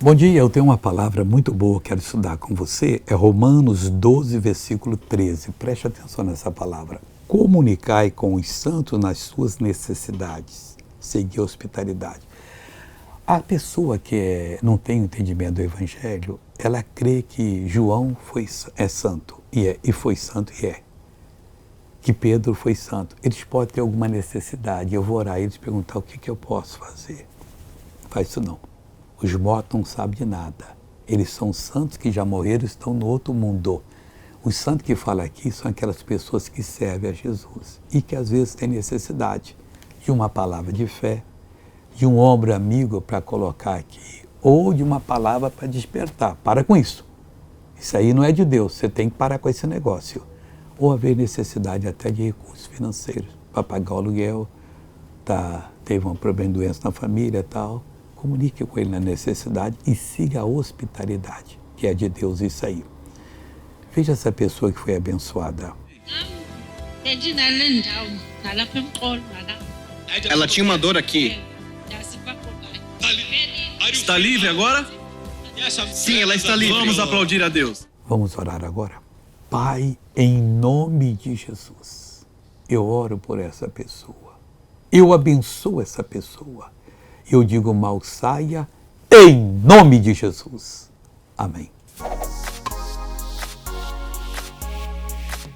Bom dia, eu tenho uma palavra muito boa que quero estudar com você, é Romanos 12, versículo 13. Preste atenção nessa palavra. Comunicai com os santos nas suas necessidades, seguir a hospitalidade. A pessoa que não tem entendimento do Evangelho, ela crê que João é santo, e foi santo e é. Que Pedro foi santo. Eles podem ter alguma necessidade, eu vou orar e eles perguntar o que eu posso fazer. Não faz isso não. Os mortos não sabem de nada. Eles são santos que já morreram e estão no outro mundo. Os santos que falam aqui são aquelas pessoas que servem a Jesus e que às vezes têm necessidade de uma palavra de fé, de um ombro amigo para colocar aqui, ou de uma palavra para despertar. Para com isso. Isso aí não é de Deus, você tem que parar com esse negócio. Ou haver necessidade até de recursos financeiros para pagar o aluguel, teve um problema de doença na família e tal. Comunique com ele na necessidade e siga a hospitalidade, que é de Deus isso aí. Veja essa pessoa que foi abençoada. Ela tinha uma dor aqui. Está livre agora? Sim, ela está livre. Vamos aplaudir a Deus. Vamos orar agora? Pai, em nome de Jesus, eu oro por essa pessoa. Eu abençoo essa pessoa. Eu digo, mal saia, em nome de Jesus. Amém.